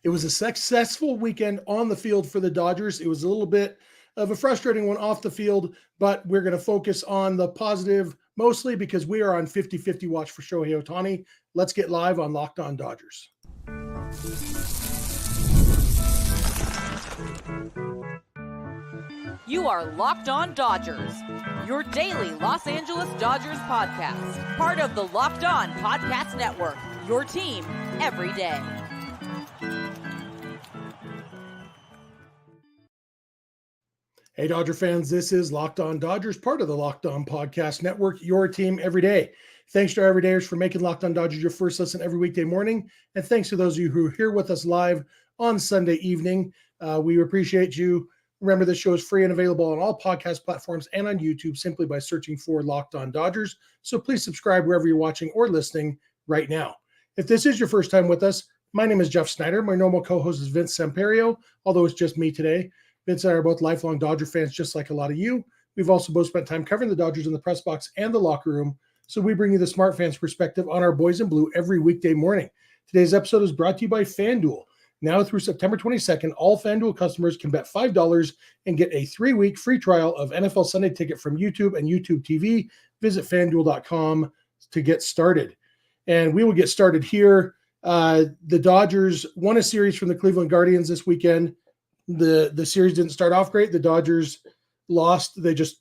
It was a successful weekend on the field for the Dodgers. It was a little bit of a frustrating one off the field, but we're going to focus on the positive mostly because we are on 50-50 watch for Shohei Ohtani. Let's get live on Locked On Dodgers. You are Locked On Dodgers, your daily Los Angeles Dodgers podcast. Part of the Locked On Podcast Network, your team every day. Hey, Dodger fans, this is Locked On Dodgers, part of the Locked On Podcast Network, your team every day. Thanks to our everydayers for making Locked On Dodgers your first listen every weekday morning. And thanks to those of you who are here with us live on Sunday evening. We appreciate you. Remember, this show is free and available on all podcast platforms and on YouTube simply by searching for Locked On Dodgers. So please subscribe wherever you're watching or listening right now. If this is your first time with us, my name is Jeff Snyder. My normal co-host is Vince Samperio, although it's just me today. Vince and I are both lifelong Dodger fans, just like a lot of you. We've also both spent time covering the Dodgers in the press box and the locker room, so we bring you the smart fans' perspective on our boys in blue every weekday morning. Today's episode is brought to you by FanDuel. Now through September 22nd, all FanDuel customers can bet $5 and get a 3-week free trial of NFL Sunday Ticket from YouTube and YouTube TV. Visit FanDuel.com to get started. And we will get started here. The Dodgers won a series from the Cleveland Guardians this weekend. The series didn't start off great. The Dodgers lost. They just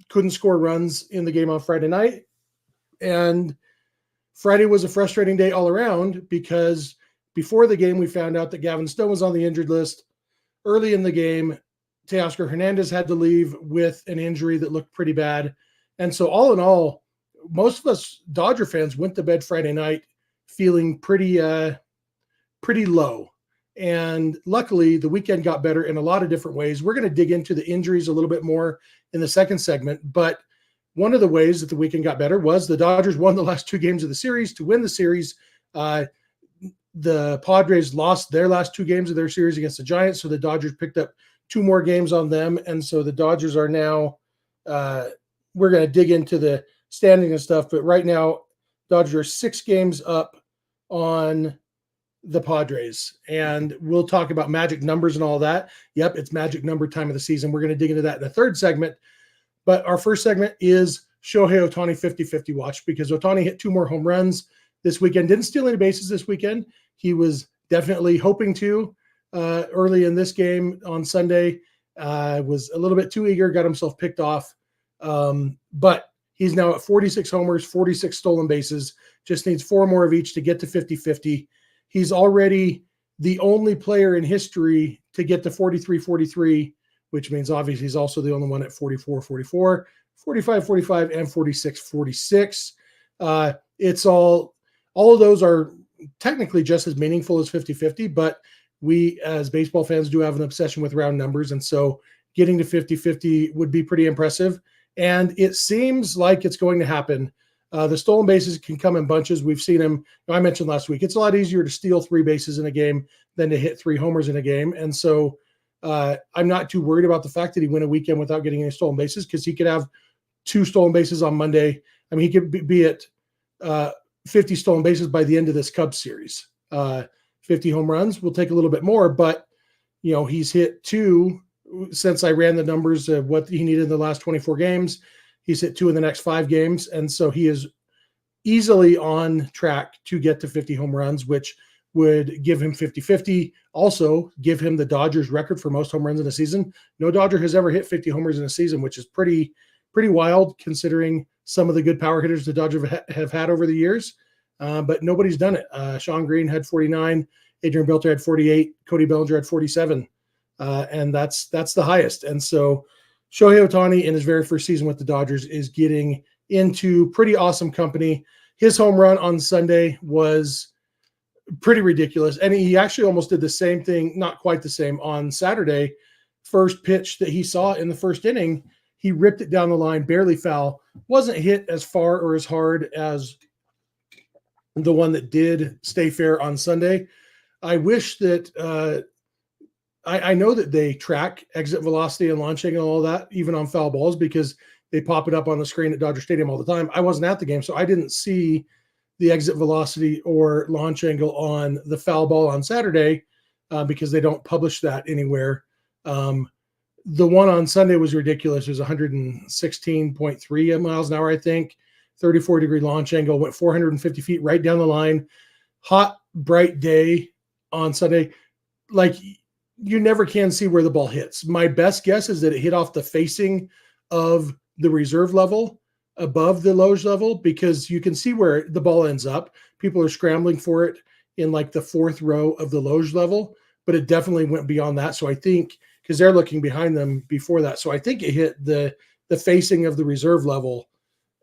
couldn't score runs in the game on Friday night. And Friday was a frustrating day all around because before the game, we found out that Gavin Stone was on the injured list. Early in the game, Teoscar Hernandez had to leave with an injury that looked pretty bad. And so all in all, most of us Dodger fans went to bed Friday night feeling pretty low. And luckily, the weekend got better in a lot of different ways. We're going to dig into the injuries a little bit more in the second segment. But one of the ways that the weekend got better was the Dodgers won the last 2 games of the series. To win the series, the Padres lost their last 2 games of their series against the Giants. So the Dodgers picked up 2 more games on them. And so the Dodgers are now, we're going to dig into the standing and stuff. But right now, Dodgers are 6 games up on the Padres, and we'll talk about magic numbers and all that. Yep, it's magic number time of the season. We're going to dig into that in the third segment, but our first segment is Shohei Ohtani 50-50 watch, because Ohtani hit 2 more home runs this weekend. Didn't steal any bases this weekend. He was definitely hoping to early in this game on Sunday. Was a little bit too eager, got himself picked off, but he's now at 46 homers, 46 stolen bases, just needs 4 more of each to get to 50-50. He's already the only player in history to get to 43-43, which means obviously he's also the only one at 44-44, 45-45, and 46-46. It's all of those are technically just as meaningful as 50-50, but we as baseball fans do have an obsession with round numbers. And so getting to 50-50 would be pretty impressive. And it seems like it's going to happen. The stolen bases can come in bunches. We've seen him. I mentioned last week, it's a lot easier to steal 3 bases in a game than to hit 3 homers in a game. And so I'm not too worried about the fact that he went a weekend without getting any stolen bases, because he could have 2 stolen bases on Monday. I mean, he could be at 50 stolen bases by the end of this Cubs series. 50 home runs will take a little bit more, but he's hit 2 since I ran the numbers of what he needed in the last 24 games. He's hit 2 in the next 5 games. And so he is easily on track to get to 50 home runs, which would give him 50-50. Also give him the Dodgers record for most home runs in a season. No Dodger has ever hit 50 homers in a season, which is pretty wild considering some of the good power hitters the Dodgers have had over the years. But nobody's done it. Sean Green had 49. Adrian Beltre had 48. Cody Bellinger had 47. And that's the highest. And so Shohei Ohtani in his very first season with the Dodgers is getting into pretty awesome company. His home run on Sunday was pretty ridiculous. And he actually almost did the same thing, not quite the same, on Saturday. First pitch that he saw in the first inning, he ripped it down the line, barely foul. Wasn't hit as far or as hard as the one that did stay fair on Sunday. I wish that I know that they track exit velocity and launch angle and all that, even on foul balls, because they pop it up on the screen at Dodger Stadium all the time. I wasn't at the game, so I didn't see the exit velocity or launch angle on the foul ball on Saturday. because they don't publish that anywhere. The one on Sunday was ridiculous. It was 116.3 miles an hour, I think. 34-degree launch angle, went 450 feet right down the line. Hot, bright day on Sunday. Like, you never can see where the ball hits. My best guess is that it hit off the facing of the reserve level above the loge level, because you can see where the ball ends up. People are scrambling for it in like the fourth row of the loge level, but it definitely went beyond that. So I think, because they're looking behind them before that, so I think it hit the facing of the reserve level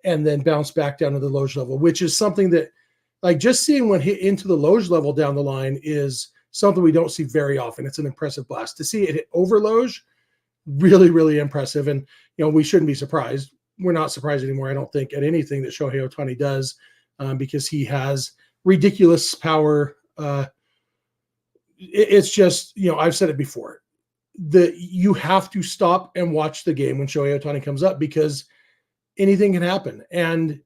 and then bounced back down to the loge level, which is something that, like, just seeing one hit into the loge level down the line is something we don't see very often. It's an impressive blast. To see it hit over loge, really, really impressive. And, we shouldn't be surprised. We're not surprised anymore, I don't think, at anything that Shohei Ohtani does, because he has ridiculous power. It's just, I've said it before, you have to stop and watch the game when Shohei Ohtani comes up, because anything can happen. And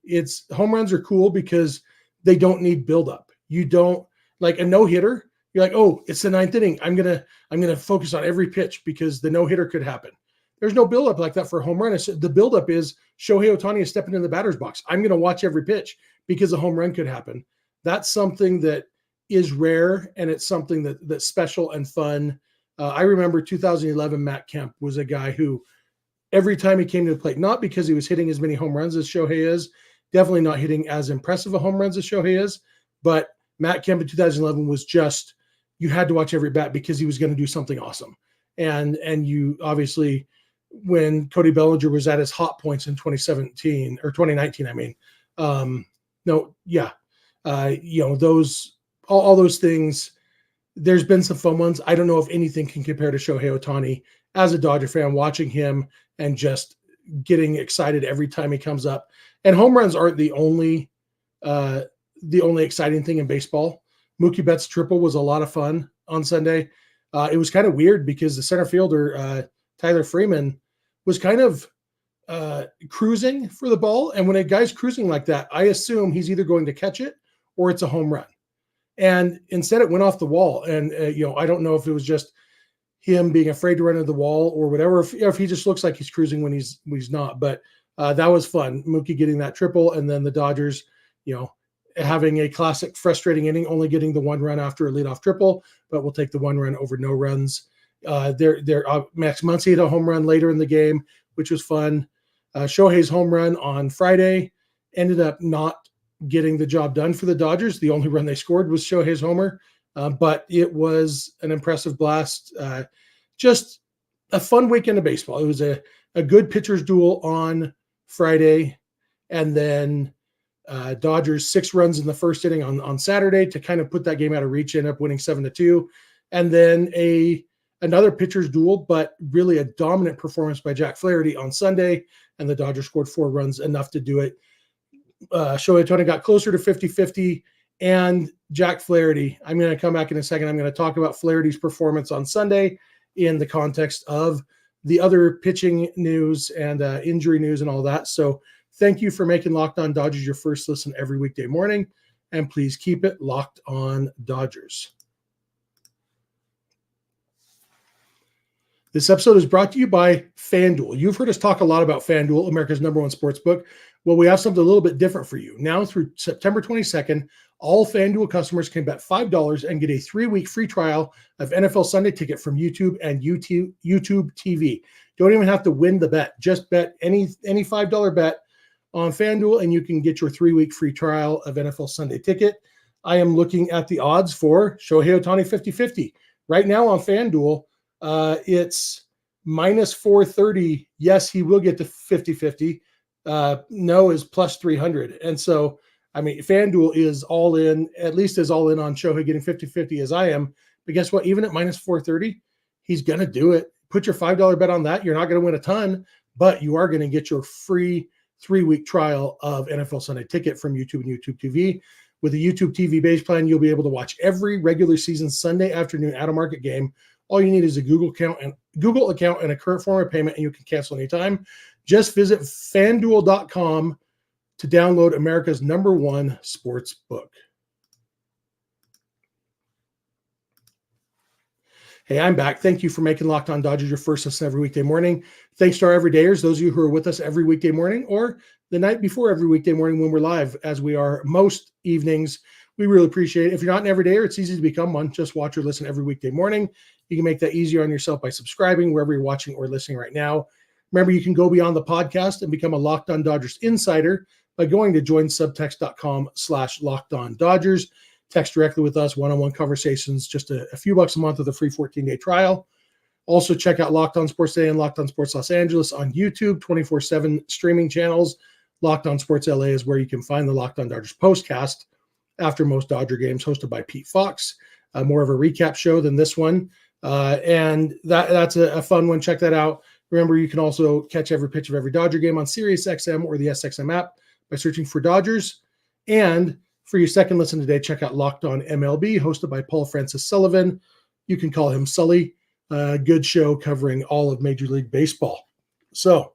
home runs are cool because they don't need buildup. You don't, like a no-hitter, you're like, oh, it's the ninth inning, I'm gonna focus on every pitch because the no-hitter could happen. There's no buildup like that for a home run. The buildup is Shohei Ohtani is stepping in the batter's box. I'm going to watch every pitch because a home run could happen. That's something that is rare, and it's something that's special and fun. I remember 2011, Matt Kemp was a guy who every time he came to the plate, not because he was hitting as many home runs as Shohei is, definitely not hitting as impressive a home runs as Shohei is, but Matt Kemp in 2011 was just, you had to watch every bat because he was going to do something awesome. And you obviously, when Cody Bellinger was at his hot points in 2017 or 2019, those, all those things, there's been some fun ones. I don't know if anything can compare to Shohei Ohtani as a Dodger fan, watching him and just getting excited every time he comes up. And home runs aren't the only exciting thing in baseball. Mookie Betts' triple was a lot of fun on Sunday. It was kind of weird because the center fielder, Tyler Freeman, was kind of cruising for the ball. And when a guy's cruising like that, I assume he's either going to catch it or it's a home run. And instead it went off the wall. And, I don't know if it was just him being afraid to run into the wall or whatever, if he just looks like he's cruising when he's not. But that was fun. Mookie getting that triple, and then the Dodgers, having a classic frustrating inning, only getting the one run after a leadoff triple, but we'll take the one run over no runs. Max Muncy hit a home run later in the game, which was fun. Shohei's home run on Friday ended up not getting the job done for the Dodgers. The only run they scored was Shohei's homer, but it was an impressive blast. Just a fun weekend of baseball. It was a good pitcher's duel on Friday, and then Dodgers 6 runs in the first inning on Saturday to kind of put that game out of reach, ended up winning 7-2. And then another pitcher's duel, but really a dominant performance by Jack Flaherty on Sunday, and the Dodgers scored 4 runs, enough to do it. Shohei Ohtani got closer to 50-50, and Jack Flaherty, I'm going to come back in a second. I'm going to talk about Flaherty's performance on Sunday in the context of the other pitching news and injury news and all that. So thank you for making Locked On Dodgers your first listen every weekday morning, and please keep it Locked On Dodgers. This episode is brought to you by FanDuel. You've heard us talk a lot about FanDuel, America's #1 sportsbook. Well, we have something a little bit different for you. Now through September 22nd, all FanDuel customers can bet $5 and get a 3-week free trial of NFL Sunday Ticket from YouTube and YouTube TV. Don't even have to win the bet. Just bet any $5 bet on FanDuel, and you can get your 3-week free trial of NFL Sunday Ticket. I am looking at the odds for Shohei Ohtani 50-50. Right now on FanDuel, it's minus 430. Yes, he will get to 50-50. No is plus 300. And so, FanDuel is all in, at least as all in on Shohei getting 50-50 as I am. But guess what? Even at minus 430, he's going to do it. Put your $5 bet on that. You're not going to win a ton, but you are going to get your free 3-week trial of NFL Sunday Ticket from YouTube and YouTube TV. With the YouTube TV base plan, you'll be able to watch every regular season Sunday afternoon at a market game. All you need is a Google account and a current form of payment, and you can cancel anytime. Just visit FanDuel.com to download America's #1 sports book. Hey, I'm back. Thank you for making Locked On Dodgers your first listen every weekday morning. Thanks to our everydayers, those of you who are with us every weekday morning or the night before every weekday morning when we're live, as we are most evenings. We really appreciate it. If you're not an everydayer, it's easy to become one. Just watch or listen every weekday morning. You can make that easier on yourself by subscribing wherever you're watching or listening right now. Remember, you can go beyond the podcast and become a Locked On Dodgers insider by going to joinsubtext.com/LockedOnDodgers. Text directly with us, one-on-one conversations, just a few bucks a month with a free 14-day trial. Also, check out Locked On Sports Today and Locked On Sports Los Angeles on YouTube, 24/7 streaming channels. Locked On Sports LA is where you can find the Locked On Dodgers postcast after most Dodger games, hosted by Pete Fox. More of a recap show than this one. And that's a fun one. Check that out. Remember, you can also catch every pitch of every Dodger game on SiriusXM or the SXM app by searching for Dodgers. And for your second listen today, check out Locked On MLB, hosted by Paul Francis Sullivan. You can call him Sully. Good show covering all of Major League Baseball. So,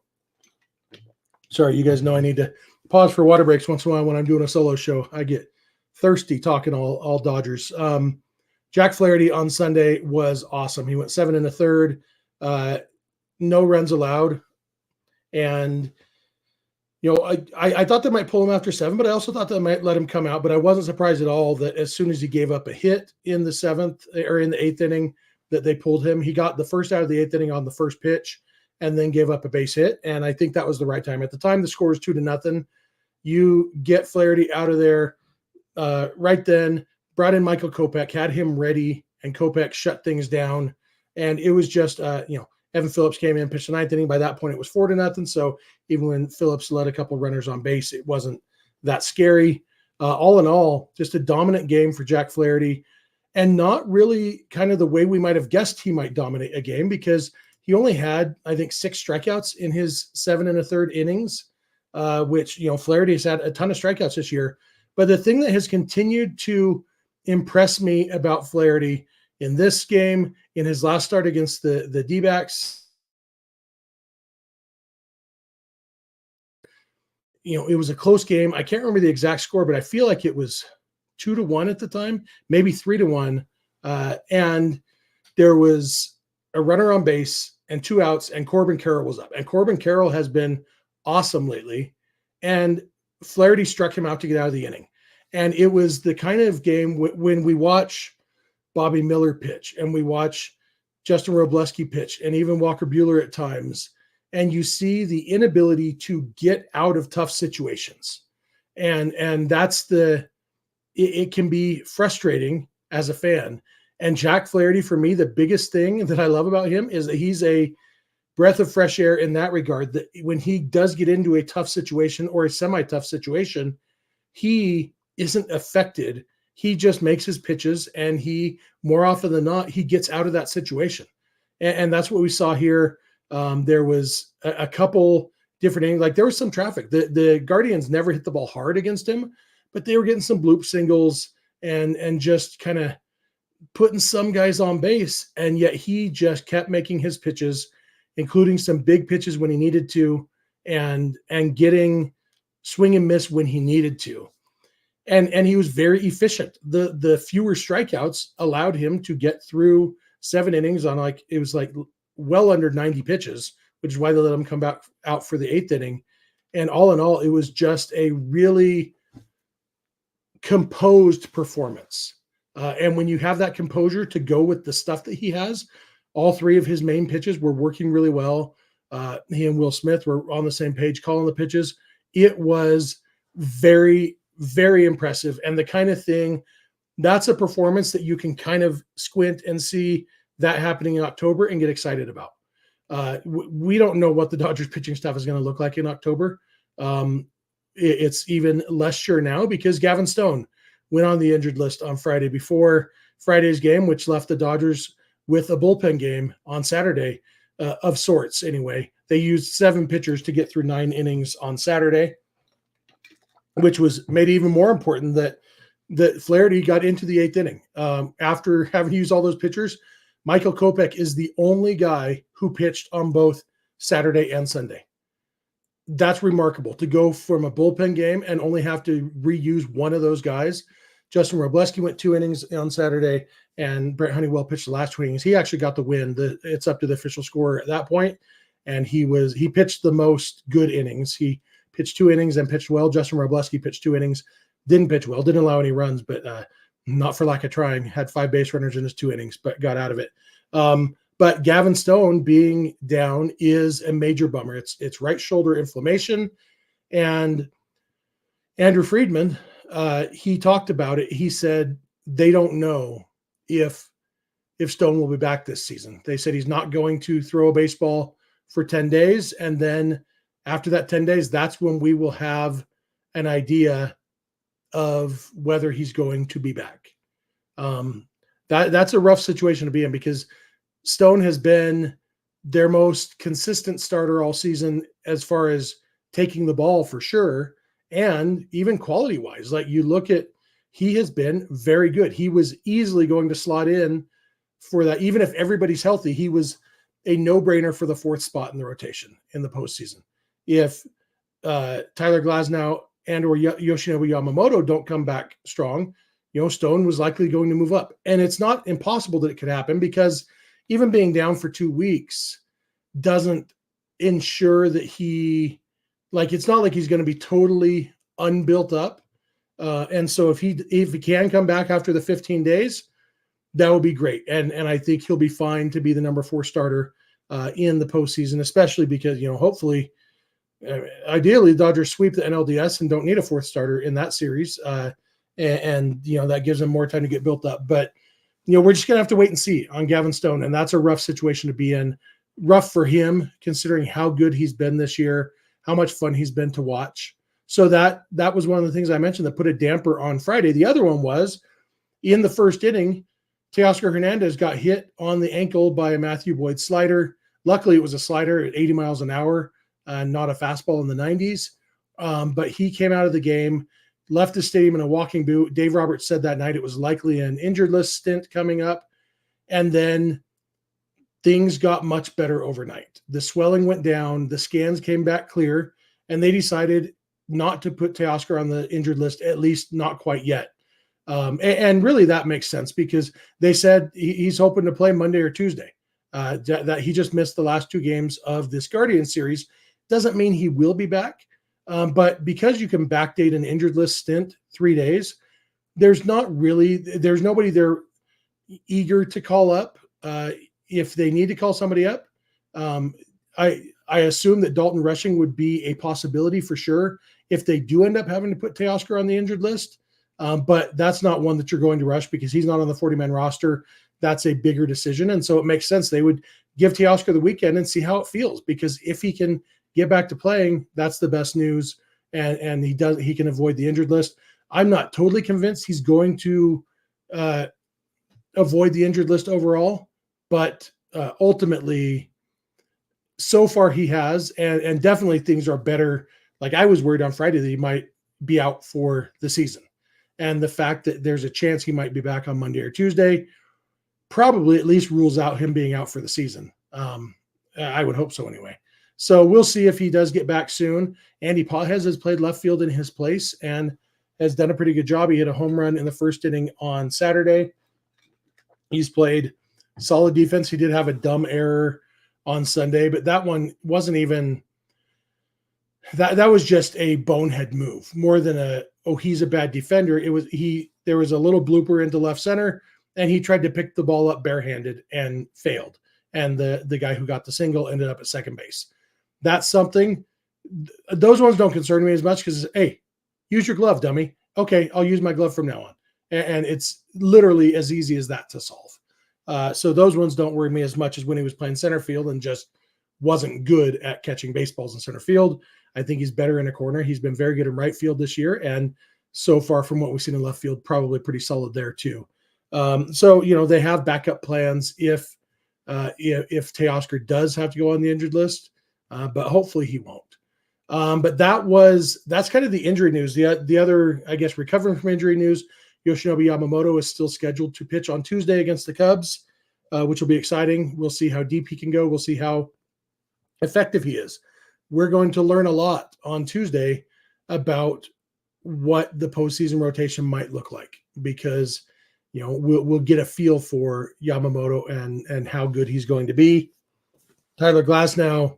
sorry, you guys know I need to pause for water breaks once in a while when I'm doing a solo show. I get thirsty talking all Dodgers. Jack Flaherty on Sunday was awesome. He went 7 1/3, no runs allowed. And I thought they might pull him after 7, but I also thought they might let him come out. But I wasn't surprised at all that as soon as he gave up a hit in the 7th or in the 8th inning, that they pulled him. He got the first out of the 8th inning on the first pitch and then gave up a base hit. And I think that was the right time. At the time, the score was 2-0. You get Flaherty out of there right then, brought in Michael Kopech, had him ready, and Kopech shut things down. And it was just, Evan Phillips came in, pitched the 9th inning. By that point, it was 4-0. So even when Phillips led a couple runners on base, it wasn't that scary. All in all, just a dominant game for Jack Flaherty, and not really kind of the way we might have guessed he might dominate a game, because he only had, I think, 6 strikeouts in his 7 1/3 innings, which, Flaherty has had a ton of strikeouts this year. But the thing that has continued to impress me about Flaherty in this game, in his last start against the D-backs, it was a close game. I can't remember the exact score, but I feel like it was 2-1 at the time, maybe 3-1. And there was a runner on base and 2 outs, and Corbin Carroll was up. And Corbin Carroll has been awesome lately. And Flaherty struck him out to get out of the inning. And it was the kind of game when we watch Bobby Miller pitch, and we watch Justin Robleski pitch, and even Walker Buehler at times, and you see the inability to get out of tough situations. And that's it can be frustrating as a fan. And Jack Flaherty, for me, the biggest thing that I love about him is that he's a breath of fresh air in that regard, that when he does get into a tough situation or a semi-tough situation, he isn't affected. He just makes his pitches, and he, more often than not, he gets out of that situation. And that's what we saw here. There was a couple different innings. Like, there was some traffic. The Guardians never hit the ball hard against him, but they were getting some bloop singles and just kind of putting some guys on base. And yet he just kept making his pitches, including some big pitches when he needed to, and getting swing and miss when he needed to. And he was very efficient. The fewer strikeouts allowed him to get through 7 innings on it was well under 90 pitches, which is why they let him come back out for the 8th inning. And all in all, it was just a really composed performance. And when you have that composure to go with the stuff that he has, all 3 of his main pitches were working really well. He and Will Smith were on the same page calling the pitches. It was very, very impressive. And the kind of thing, that's a performance that you can kind of squint and see that happening in October and get excited about. We don't know what the Dodgers pitching staff is going to look like in October. It's even less sure now because Gavin Stone went on the injured list on Friday before Friday's game, which left the Dodgers with a bullpen game on Saturday of sorts. Anyway, they used 7 pitchers to get through 9 innings on Saturday, which was made even more important that Flaherty got into the 8th inning. After having used all those pitchers, Michael Kopech is the only guy who pitched on both Saturday and Sunday. That's remarkable to go from a bullpen game and only have to reuse one of those guys. Justin Robleski went 2 innings on Saturday, and Brent Honeywell pitched the last 2 innings. He actually got the win. It's up to the official score at that point, and he pitched the most good innings. He pitched 2 innings and pitched well. Justin Robleski pitched 2 innings, didn't pitch well, didn't allow any runs, but not for lack of trying. Had 5 base runners in his 2 innings, but got out of it. But Gavin Stone being down is a major bummer. It's right shoulder inflammation, and Andrew Friedman, he talked about it. He said they don't know if Stone will be back this season. They said he's not going to throw a baseball for 10 days. And then after that 10 days, that's when we will have an idea of whether he's going to be back. That's a rough situation to be in, because Stone has been their most consistent starter all season as far as taking the ball for sure. And even quality wise, like you look at, he has been very good. He was easily going to slot in for that. Even if everybody's healthy, he was a no-brainer for the 4th spot in the rotation in the postseason. If Tyler Glasnow and or Yoshinobu Yamamoto don't come back strong, Stone was likely going to move up. And it's not impossible that it could happen, because even being down for 2 weeks doesn't ensure that it's not like he's going to be totally unbuilt up. And so if he can come back after the 15 days, that would be great. And I think he'll be fine to be the number 4 starter in the postseason, especially because, hopefully, ideally the Dodgers sweep the NLDS and don't need a 4th starter in that series. And that gives them more time to get built up. But, we're just going to have to wait and see on Gavin Stone. And that's a rough situation to be in. Rough for him, considering how good he's been this year, how much fun he's been to watch. So that was one of the things I mentioned that put a damper on Friday. The other one was in the first inning, Teoscar Hernandez got hit on the ankle by a Matthew Boyd slider. Luckily, it was a slider at 80 miles an hour, not a fastball in the 90s. But he came out of the game, left the stadium in a walking boot. Dave Roberts said that night it was likely an injured list stint coming up. And then things got much better overnight. The swelling went down, the scans came back clear, and they decided not to put Teoscar on the injured list, at least not quite yet. And really that makes sense, because they said he's hoping to play Monday or Tuesday. That he just missed the last 2 games of this Guardian series. Doesn't mean he will be back. But because you can backdate an injured list stint 3 days, there's nobody there eager to call up. If they need to call somebody up, I assume that Dalton Rushing would be a possibility for sure if they do end up having to put Teoscar on the injured list. But that's not one that you're going to rush, because he's not on the 40-man roster. That's a bigger decision. And so it makes sense. They would give Teoscar the weekend and see how it feels, because if he can get back to playing, that's the best news. And he can avoid the injured list. I'm not totally convinced he's going to avoid the injured list overall, but ultimately, so far he has, and definitely things are better. Like I was worried on Friday that he might be out for the season. And the fact that there's a chance he might be back on Monday or Tuesday probably at least rules out him being out for the season. I would hope so anyway. So we'll see if he does get back soon. Andy Pages has played left field in his place and has done a pretty good job. He hit a home run in the first inning on Saturday. He's played solid defense. He did have a dumb error on Sunday, but that one wasn't even that was just a bonehead move more than he's a bad defender. There was a little blooper into left center, and he tried to pick the ball up barehanded and failed. And the guy who got the single ended up at second base. That's something. Those ones don't concern me as much because, hey, use your glove, dummy. Okay, I'll use my glove from now on. And it's literally as easy as that to solve. So those ones don't worry me as much as when he was playing center field and just wasn't good at catching baseballs in center field. I think he's better in a corner. He's been very good in right field this year. And so far from what we've seen in left field, probably pretty solid there too. So, they have backup plans if Teoscar does have to go on the injured list, but hopefully he won't. But that's kind of the injury news. The other, I guess, recovering from injury news, Yoshinobu Yamamoto is still scheduled to pitch on Tuesday against the Cubs, which will be exciting. We'll see how deep he can go. We'll see how effective he is. We're going to learn a lot on Tuesday about what the postseason rotation might look like. because, we'll get a feel for Yamamoto and how good he's going to be. Tyler Glasnow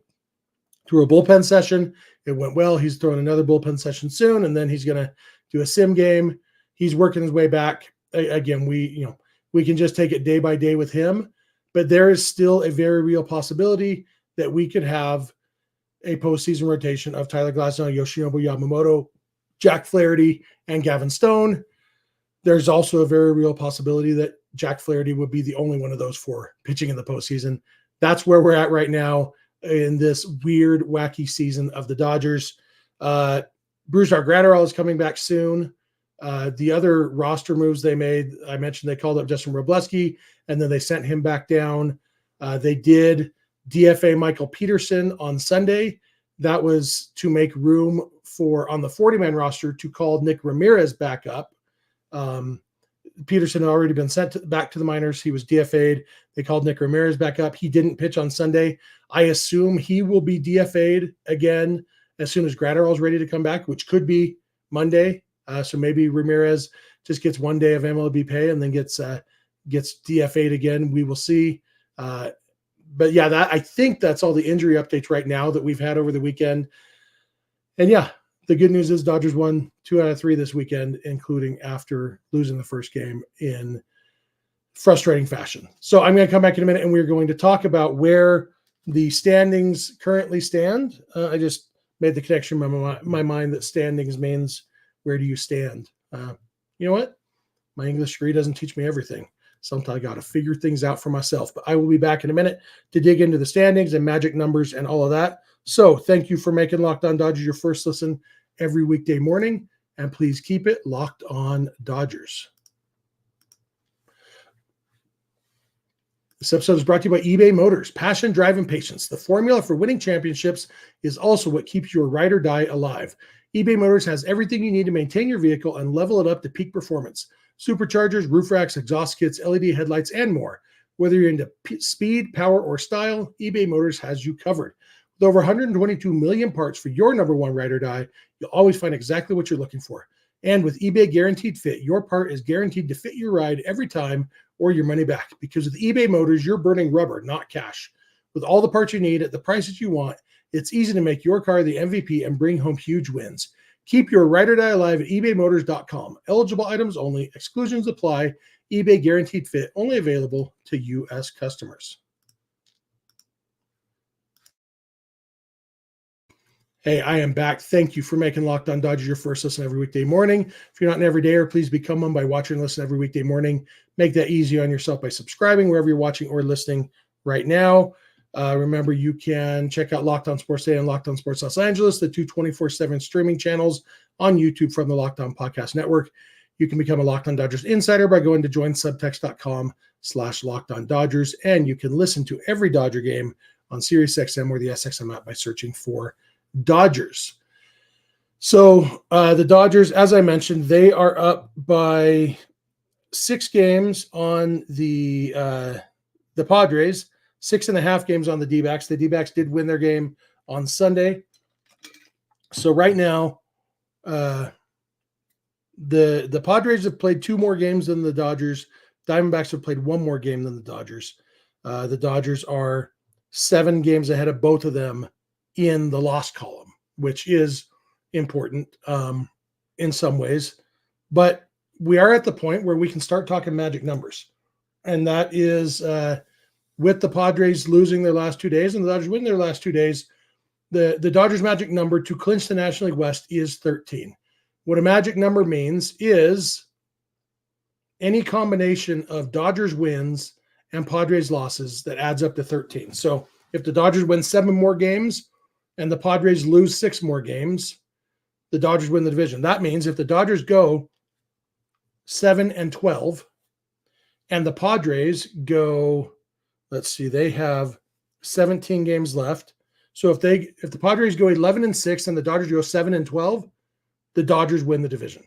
threw a bullpen session. It went well. He's throwing another bullpen session soon, and then he's going to do a sim game. He's working his way back. Again, we can just take it day by day with him, but there is still a very real possibility that we could have a postseason rotation of Tyler Glasnow, Yoshinobu Yamamoto, Jack Flaherty, and Gavin Stone. There's also a very real possibility that Jack Flaherty would be the only one of those four pitching in the postseason. That's where we're at right now in this weird, wacky season of the Dodgers. Brusdar Graterol is coming back soon. The other roster moves they made, I mentioned they called up Justin Wrobleski, and then they sent him back down. They did DFA Michael Peterson on Sunday. That was to make room for, on the 40-man roster, to call Nick Ramirez back up. Peterson had already been sent back to the minors. He was DFA'd. They called Nick Ramirez back up. He didn't pitch on Sunday. I assume he will be DFA'd again as soon as Graterol is ready to come back, which could be Monday. So maybe Ramirez just gets 1 day of MLB pay and then gets DFA'd again. We will see. But yeah, I think that's all the injury updates right now that we've had over the weekend. And yeah, the good news is Dodgers won 2 out of 3 this weekend, including after losing the first game in frustrating fashion. So I'm going to come back in a minute, and we're going to talk about where the standings currently stand. I just made the connection in my mind that standings means where do you stand? You know what? My English degree doesn't teach me everything. Sometimes I got to figure things out for myself. But I will be back in a minute to dig into the standings and magic numbers and all of that. So thank you for making Locked On Dodgers your first listen every weekday morning. And please keep it Locked On Dodgers. This episode is brought to you by eBay Motors. Passion, drive, and patience. The formula for winning championships is also what keeps your ride or die alive. eBay Motors has everything you need to maintain your vehicle and level it up to peak performance. Superchargers, roof racks, exhaust kits, LED headlights, and more. Whether you're into speed, power, or style, eBay Motors has you covered. With over 122 million parts for your number one ride or die, you'll always find exactly what you're looking for. And with eBay Guaranteed Fit, your part is guaranteed to fit your ride every time or your money back. Because with eBay Motors, you're burning rubber, not cash. With all the parts you need at the prices you want, it's easy to make your car the MVP and bring home huge wins. Keep your ride or die alive at ebaymotors.com. Eligible items only. Exclusions apply. eBay Guaranteed Fit only available to U.S. customers. Hey, I am back. Thank you for making Locked On Dodgers your first listen every weekday morning. If you're not an everydayer, please become one by watching and listening every weekday morning. Make that easy on yourself by subscribing wherever you're watching or listening right now. Remember, you can check out Locked On Sports Day and Locked On Sports Los Angeles, the two 24/7 streaming channels on YouTube from the Locked On Podcast Network. You can become a Locked On Dodgers insider by going to joinsubtext.com/LockedOnDodgers, and you can listen to every Dodger game on SiriusXM or the SXM app by searching for Dodgers. So the Dodgers, as I mentioned, they are up by 6 games on the Padres, 6.5 games on the D-backs. The D-backs did win their game on Sunday. So right now, the Padres have played 2 more games than the Dodgers. Diamondbacks have played 1 more game than the Dodgers. The Dodgers are 7 games ahead of both of them in the loss column, which is important in some ways. But we are at the point where we can start talking magic numbers. And that is with the Padres losing their last 2 days and the Dodgers winning their last 2 days, the Dodgers magic number to clinch the National League West is 13. What a magic number means is any combination of Dodgers wins and Padres losses that adds up to 13. So if the Dodgers win 7 more games and the Padres lose 6 more games, the Dodgers win the division. That means if the Dodgers go 7-12 and the Padres go, let's see, they have 17 games left. So if the Padres go 11-6 and the Dodgers go 7-12, the Dodgers win the division.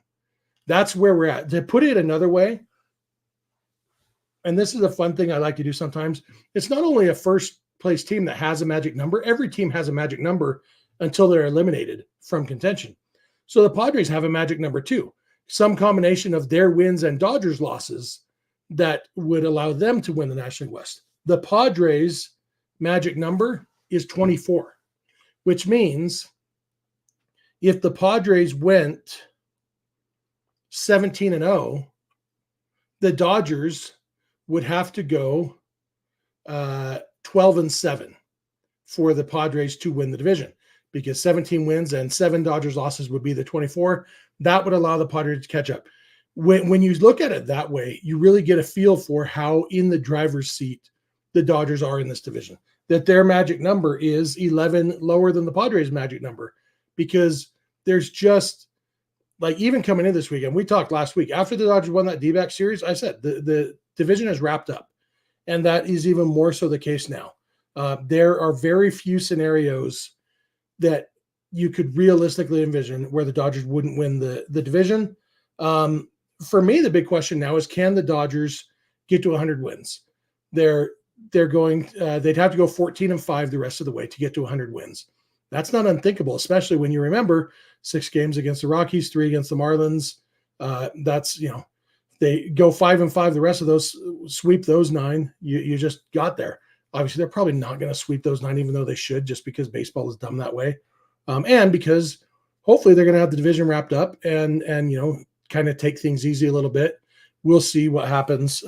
That's where we're at. To put it another way, and this is a fun thing I like to do sometimes, it's not only a first place team that has a magic number. Every team has a magic number until they're eliminated from contention. So the Padres have a magic number too, some combination of their wins and Dodgers losses that would allow them to win the National League West. The Padres' magic number is 24, which means if the Padres went 17-0, the Dodgers would have to go 12-7 for the Padres to win the division, because 17 wins and 7 Dodgers losses would be the 24. That would allow the Padres to catch up. When you look at it that way, you really get a feel for how in the driver's seat the Dodgers are in this division, that their magic number is 11 lower than the Padres' magic number, because there's just, like, even coming in this weekend, we talked last week, after the Dodgers won that D-back series, I said the division is wrapped up, and that is even more so the case now. There are very few scenarios that you could realistically envision where the Dodgers wouldn't win the division. For me, the big question now is, can the Dodgers get to 100 wins? They're going, they'd have to go 14-5 the rest of the way to get to 100 wins. That's not unthinkable, especially when you remember 6 games against the Rockies, 3 against the Marlins. That's, they go 5-5 the rest of those, sweep those 9. You just got there. Obviously, they're probably not going to sweep those 9, even though they should, just because baseball is dumb that way. And because hopefully they're going to have the division wrapped up and kind of take things easy a little bit. We'll see what happens.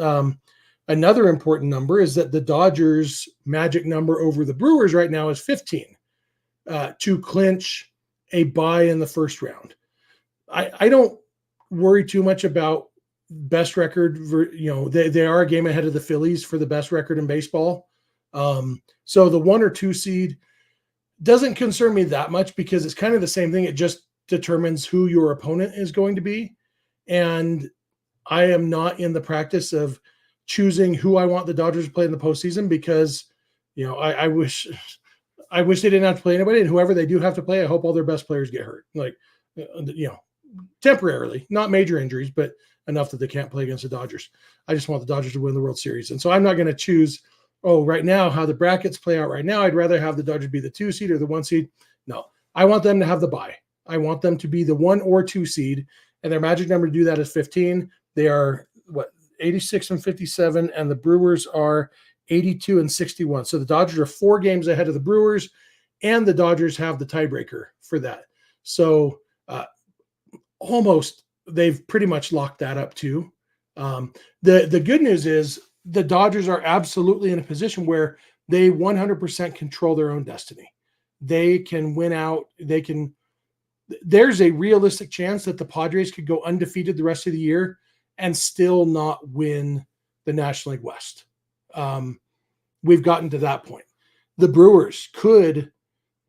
Another important number is that the Dodgers' magic number over the Brewers right now is 15 to clinch a bye in the first round. I don't worry too much about best record. They are a game ahead of the Phillies for the best record in baseball. So the 1 or 2 seed doesn't concern me that much, because it's kind of the same thing. It just determines who your opponent is going to be. And I am not in the practice of choosing who I want the Dodgers to play in the postseason, because, I wish they didn't have to play anybody, and whoever they do have to play, I hope all their best players get hurt. Temporarily, not major injuries, but enough that they can't play against the Dodgers. I just want the Dodgers to win the World Series. And so I'm not going to choose, right now, how the brackets play out right now, I'd rather have the Dodgers be the 2 seed or the 1 seed. No, I want them to have the bye. I want them to be the 1 or 2 seed, and their magic number to do that is 15. They are 86-57, and the Brewers are 82-61. So the Dodgers are 4 games ahead of the Brewers, and the Dodgers have the tiebreaker for that. So almost they've pretty much locked that up too. The good news is the Dodgers are absolutely in a position where they 100% control their own destiny. They can win out. There's a realistic chance that the Padres could go undefeated the rest of the year and still not win the National League West. We've gotten to that point. The Brewers could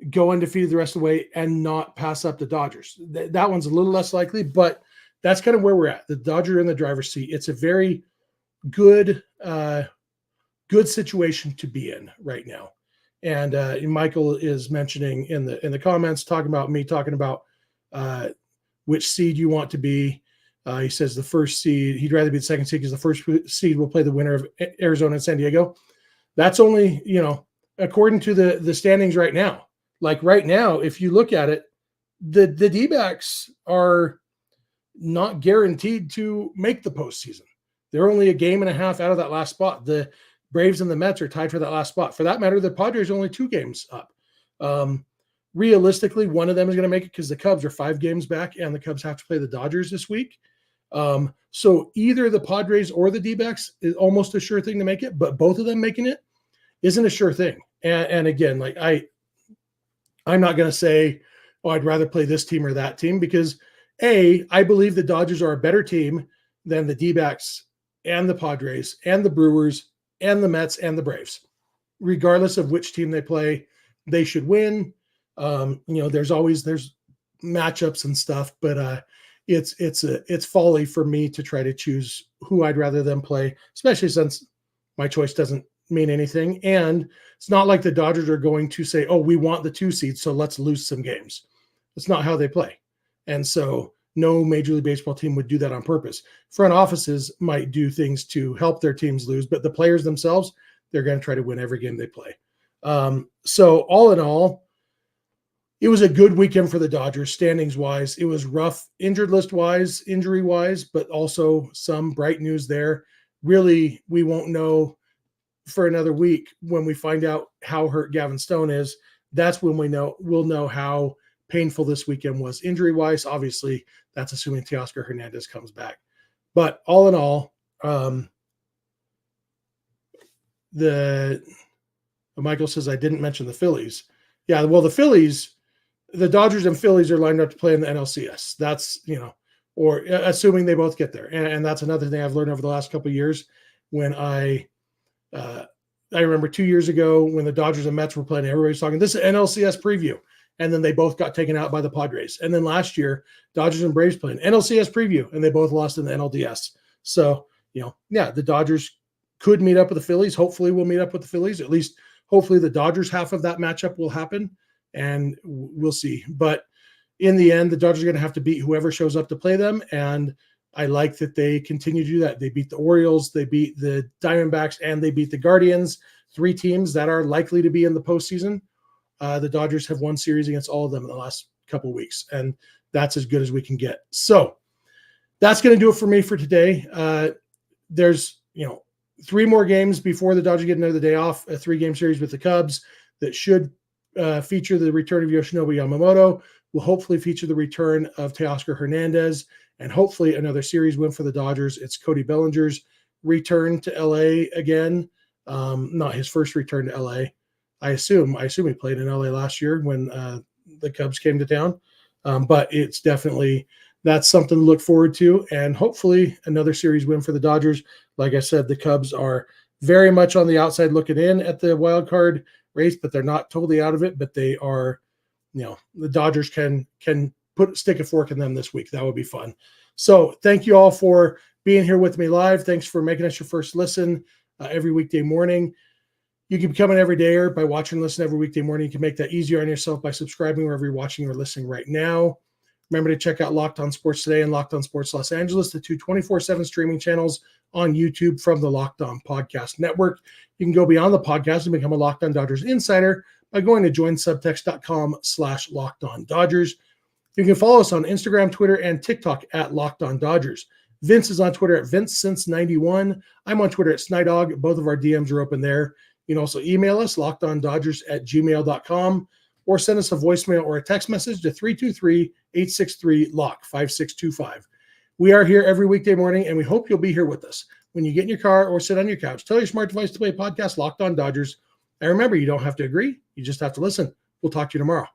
go undefeated the rest of the way and not pass up the Dodgers. That one's a little less likely, but that's kind of where we're at. The Dodgers are in the driver's seat. It's a very good situation to be in right now. And Michael is mentioning in the comments, talking about which seed you want to be. He says the first seed, he'd rather be the second seed because the first seed will play the winner of Arizona and San Diego. That's only, according to the standings right now. Like right now, if you look at it, the D-backs are not guaranteed to make the postseason. They're only a game and a half out of that last spot. The Braves and the Mets are tied for that last spot. For that matter, the Padres are only 2 games up. Realistically, one of them is going to make it because the Cubs are 5 games back, and the Cubs have to play the Dodgers this week. So either the Padres or the D-backs is almost a sure thing to make it, but both of them making it isn't a sure thing. And again, like I'm not going to say, I'd rather play this team or that team, because I believe the Dodgers are a better team than the D-backs and the Padres and the Brewers and the Mets and the Braves. Regardless of which team they play, they should win. There's matchups and stuff, but it's folly for me to try to choose who I'd rather them play, especially since my choice doesn't mean anything. And it's not like the Dodgers are going to say, we want the 2 seed, so let's lose some games. That's not how they play. And so no Major League Baseball team would do that on purpose. Front offices might do things to help their teams lose, but the players themselves, they're going to try to win every game they play. So all in all, it was a good weekend for the Dodgers, standings wise. It was rough, injured list wise, injury wise, but also some bright news there. Really, we won't know for another week when we find out how hurt Gavin Stone is. That's when we'll know how painful this weekend was injury wise. Obviously, that's assuming Teoscar Hernandez comes back. But all in all, Michael says I didn't mention the Phillies. Yeah, well, the Dodgers and Phillies are lined up to play in the NLCS. That's, or assuming they both get there. And that's another thing I've learned over the last couple of years. When I remember 2 years ago when the Dodgers and Mets were playing, everybody's talking, this is an NLCS preview. And then they both got taken out by the Padres. And then last year, Dodgers and Braves playing NLCS preview, and they both lost in the NLDS. So, the Dodgers could meet up with the Phillies. Hopefully we'll meet up with the Phillies. At least hopefully the Dodgers half of that matchup will happen, and we'll see. But in the end, the Dodgers are going to have to beat whoever shows up to play them. And I like that they continue to do that. They beat the Orioles, they beat the Diamondbacks, and they beat the Guardians, 3 teams that are likely to be in the postseason. The Dodgers have won series against all of them in the last couple of weeks, and that's as good as we can get. So that's going to do it for me for today. There's, 3 more games before the Dodgers get another day off, a 3-game series with the Cubs that should feature the return of Yoshinobu Yamamoto, will hopefully feature the return of Teoscar Hernandez, and hopefully another series win for the Dodgers. It's Cody Bellinger's return to LA again. Not his first return to LA. I assume he played in LA last year when the Cubs came to town. But it's definitely, that's something to look forward to, and hopefully another series win for the Dodgers. Like I said, the Cubs are very much on the outside looking in at the wild card race, but they're not totally out of it. But they are, the Dodgers can stick a fork in them this week. That would be fun. So thank you all for being here with me live. Thanks for making us your first listen every weekday morning. You can become an everydayer by watching and listening every weekday morning. You can make that easier on yourself by subscribing wherever you're watching or listening right now. Remember to check out Locked On Sports Today and Locked On Sports Los Angeles, the 2 24/7 streaming channels on YouTube from the Locked On Podcast Network. You can go beyond the podcast and become a Locked On Dodgers insider by going to joinsubtext.com/LockedOnDodgers. You can follow us on Instagram, Twitter, and TikTok at Locked On Dodgers. Vince is on Twitter at VinceSince91. I'm on Twitter at Snydog. Both of our DMs are open there. You can also email us, lockedondodgers@gmail.com, or send us a voicemail or a text message to 323-863-LOCK-5625. We are here every weekday morning, and we hope you'll be here with us. When you get in your car or sit on your couch, tell your smart device to play podcast Locked On Dodgers. And remember, you don't have to agree. You just have to listen. We'll talk to you tomorrow.